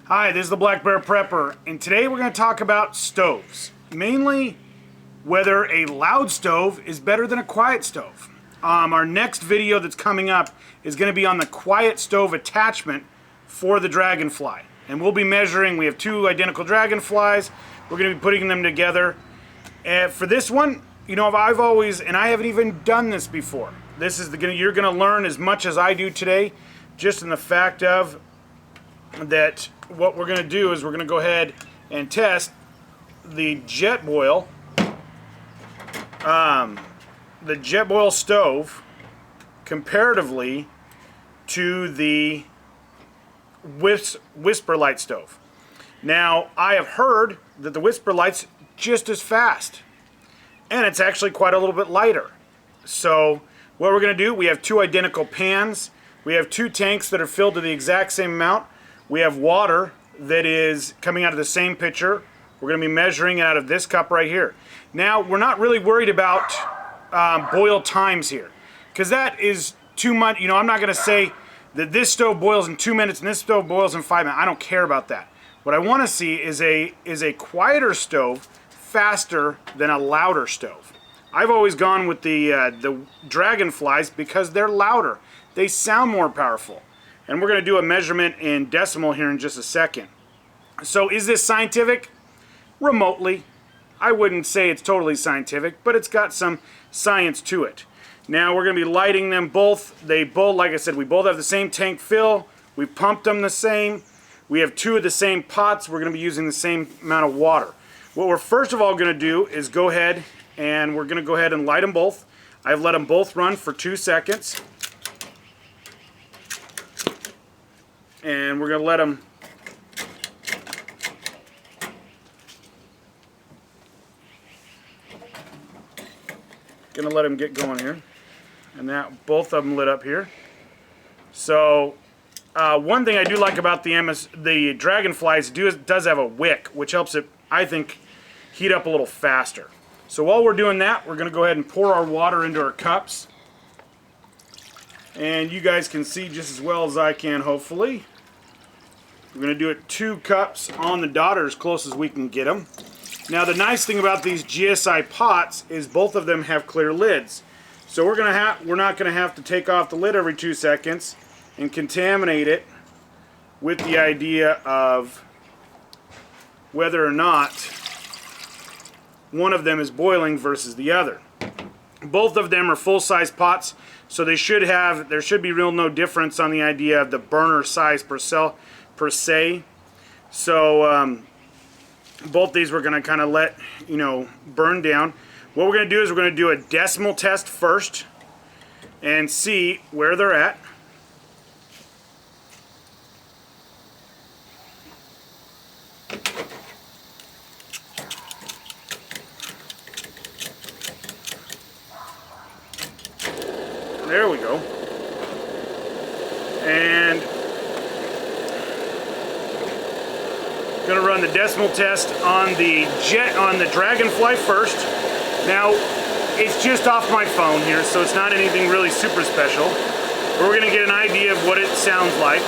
Hi, this is the Black Bear Prepper, and today we're going to talk about stoves. Mainly, whether a loud stove is better than a quiet stove. Our next video that's coming up is going to be on the quiet stove attachment for the dragonfly. And we'll be measuring, we have two identical dragonflies, we're going to be putting them together. And for this one, you know, I've always, and I haven't even done this before. This is you're going to learn as much as I do today, just in the fact of that what we're going to do is we're going to go ahead and test the Jetboil stove comparatively to the Whisperlite stove. Now, I have heard that the Whisperlite's just as fast, and it's actually quite a little bit lighter. So what we're going to do, we have two identical pans, we have two tanks that are filled to the exact same amount. We have water that is coming out of the same pitcher. We're going to be measuring it out of this cup right here. Now, we're not really worried about boil times here, because that is too much. You know, I'm not going to say that this stove boils in 2 minutes and this stove boils in 5 minutes. I don't care about that. What I want to see is a quieter stove faster than a louder stove. I've always gone with the dragonflies because they're louder. They sound more powerful. And we're going to do a measurement in decimal here in just a second. So is this scientific? Remotely. I wouldn't say it's totally scientific, but it's got some science to it. Now we're going to be lighting them both. They both, like I said, we both have the same tank fill. We pumped them the same. We have two of the same pots. We're going to be using the same amount of water. What we're first of all going to do is go ahead and we're going to go ahead and light them both. I've let them both run for 2 seconds. And we're going to let them get going here. And that both of them lit up here. So one thing I do like about the dragonflies does have a wick, which helps it, I think, heat up a little faster. So while we're doing that, we're going to go ahead and pour our water into our cups. And you guys can see just as well as I can, hopefully. We're going to do it 2 cups on the dot, or as close as we can get them. Now the nice thing about these GSI pots is both of them have clear lids. So we're not going to have to take off the lid every 2 seconds and contaminate it with the idea of whether or not one of them is boiling versus the other. Both of them are full-size pots, so there should be no difference on the idea of the burner size per se. So both these we're going to kind of let, you know, burn down. What we're going to do is we're going to do a decimal test first and see where they're at. There we go. And going to run the decimal test on the dragonfly first. Now, it's just off my phone here, so it's not anything really super special. But we're going to get an idea of what it sounds like.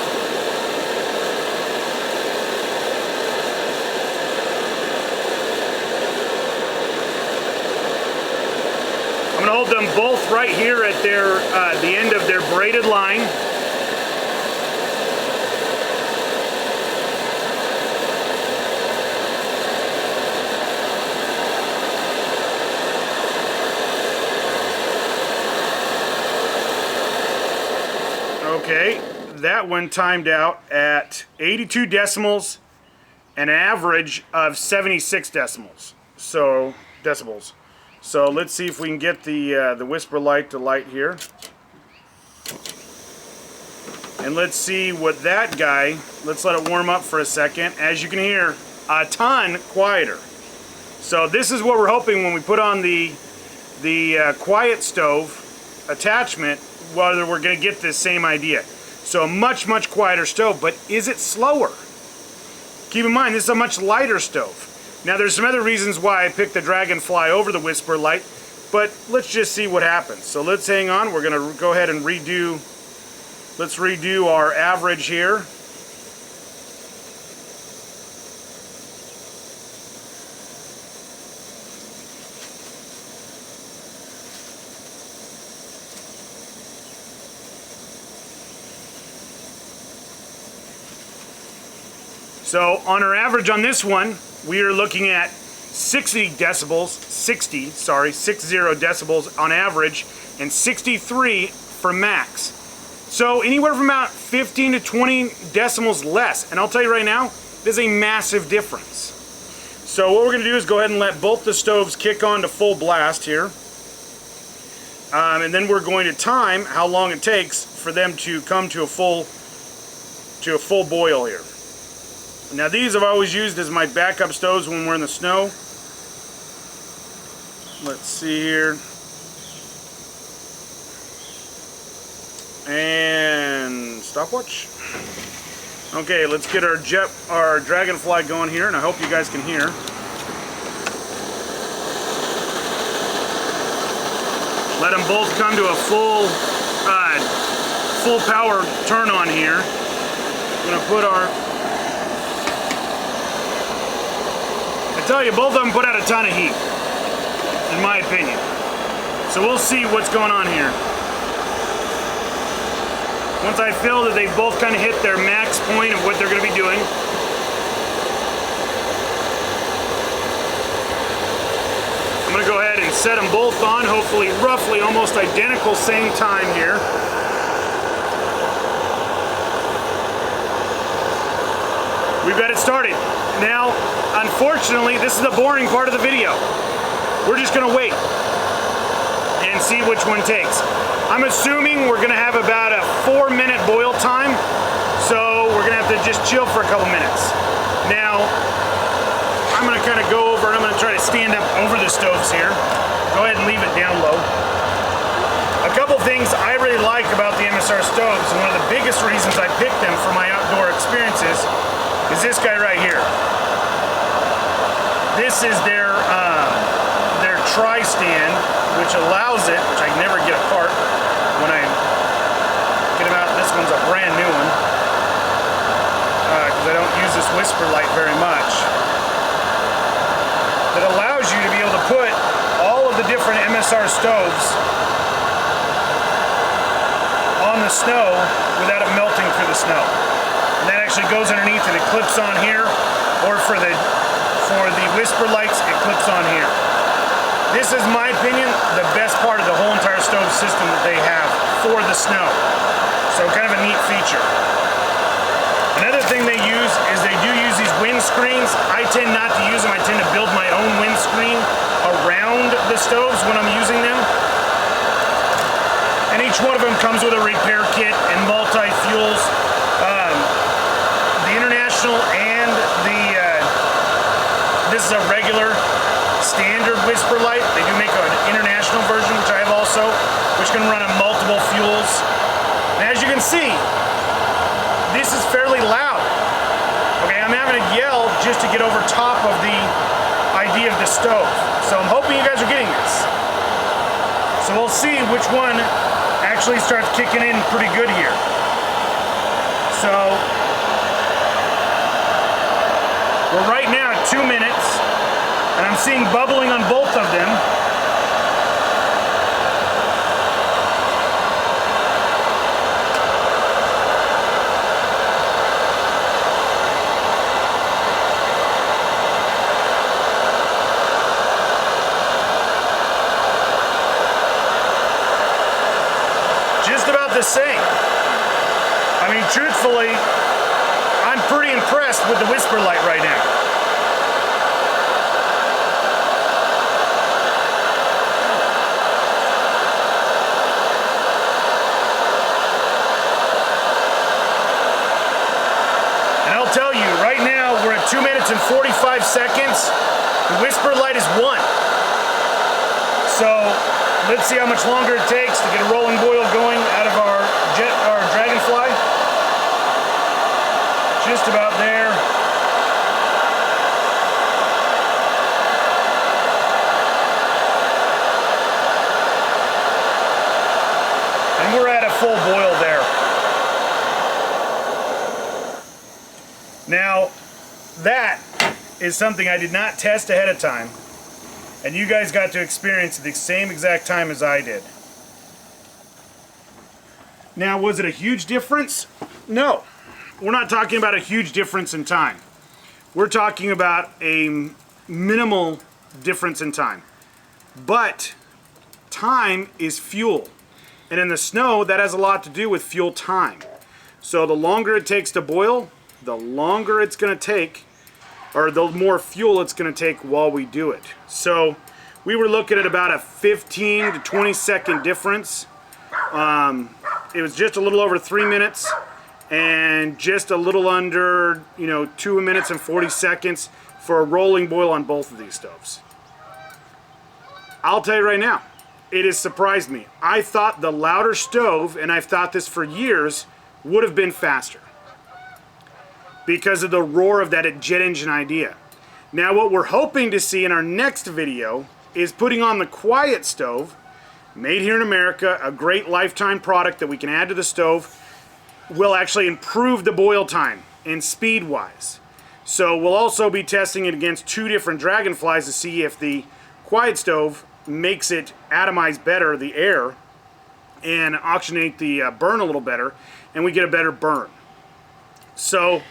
I'm going to hold them both right here at the end of their braided line. Okay, that one timed out at 82 decimals, an average of 76 decibels. So let's see if we can get the Whisperlite to light here. And let's see what that guy, let's let it warm up for a second. As you can hear, a ton quieter. So this is what we're hoping when we put on the quiet stove attachment, whether we're going to get this same idea. So a much quieter stove, but is it slower? Keep in mind, this is a much lighter stove. Now there's some other reasons why I picked the Dragonfly over the Whisperlite, but let's just see what happens. So let's hang on, we're going to go ahead and redo our average here. So on our average on this one, we are looking at 60 decibels on average, and 63 for max. So anywhere from about 15 to 20 decimals less. And I'll tell you right now, there's a massive difference. So what we're going to do is go ahead and let both the stoves kick on to full blast here. And then we're going to time how long it takes for them to come to a full boil here. Now these I've always used as my backup stoves when we're in the snow. Let's see here. And stopwatch. Okay, let's get our dragonfly going here, and I hope you guys can hear. Let them both come to a full power turn on here. I'm gonna put our. I tell you, both of them put out a ton of heat, in my opinion. So we'll see what's going on here. Once I feel that they've both kind of hit their max point of what they're going to be doing, I'm going to go ahead and set them both on, hopefully roughly almost identical same time here. We've got it started. Now, unfortunately, this is the boring part of the video. We're just going to wait and see which one takes. I'm assuming we're going to have about a 4-minute boil time, so we're going to have to just chill for a couple minutes. Now, I'm going to kind of go over, I'm going to try to stand up over the stoves here. Go ahead and leave it down low. A couple things I really like about the MSR stoves, and one of the biggest reasons I picked them for my outdoor experiences, is this guy right here. This is their tri-stand, which allows it, which I never get apart when I get them out. This one's a brand new one, because I don't use this Whisperlite very much. That allows you to be able to put all of the different MSR stoves on the snow without it melting through the snow. And that actually goes underneath and it clips on here, or for the Whisperlites, it clips on here. This is, my opinion, the best part of the whole entire stove system that they have for the snow. So kind of a neat feature. Another thing they use is they do use these wind screens. I tend not to use them. I tend to build my own wind screen around the stoves when I'm using them. And each one of them comes with a repair kit and multi-fuels. The International and this is a regular standard Whisperlite. They do make an international version, which I have also, which can run on multiple fuels. And as you can see, this is fairly loud. Okay, I'm having to yell just to get over top of the idea of the stove. So I'm hoping you guys are getting this. So we'll see which one actually starts kicking in pretty good here. So we're right now at 2 minutes. And I'm seeing bubbling on both of them. Just about the same. I mean, truthfully, I'm pretty impressed with the Whisperlite right now. Tell you right now we're at 2 minutes and 45 seconds. The Whisperlite is 1. So let's see how much longer it takes to get a rolling boil going out of our dragonfly. Just about there. And we're at a full boil there. Now, that is something I did not test ahead of time, and you guys got to experience at the same exact time as I did. Now, was it a huge difference? No. We're not talking about a huge difference in time. we're talking about a minimal difference in time. But time is fuel. And in the snow, that has a lot to do with fuel time. So the longer it takes to boil, the longer it's going to take, or the more fuel it's going to take while we do it. So we were looking at about a 15 to 20 second difference. It was just a little over 3 minutes and just a little under, 2 minutes and 40 seconds for a rolling boil on both of these stoves. I'll tell you right now, it has surprised me. I thought the louder stove, and I've thought this for years, would have been faster because of the roar of that jet engine idea. Now what we're hoping to see in our next video is putting on the quiet stove, made here in America, a great lifetime product that we can add to the stove, will actually improve the boil time and speed wise. So we'll also be testing it against 2 different dragonflies to see if the quiet stove makes it atomize better the air and oxygenate the burn a little better, and we get a better burn. So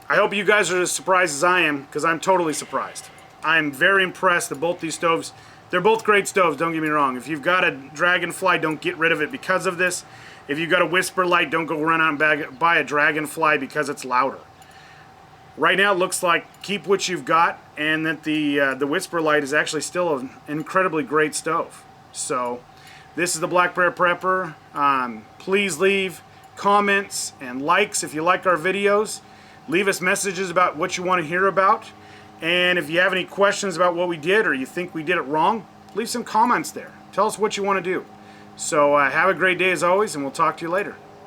I hope you guys are as surprised as I am, because I'm totally surprised. I'm very impressed that both these stoves, they're both great stoves, don't get me wrong. If you've got a Dragonfly, don't get rid of it because of this. If you've got a Whisperlite, don't go run out and buy a Dragonfly because it's louder. Right now it looks like keep what you've got, and that the Whisperlite is actually still an incredibly great stove. So this is the Black Bear Prepper. Please leave comments and likes if you like our videos. Leave us messages about what you want to hear about. And if you have any questions about what we did or you think we did it wrong, leave some comments there. Tell us what you want to do. So have a great day as always, and we'll talk to you later.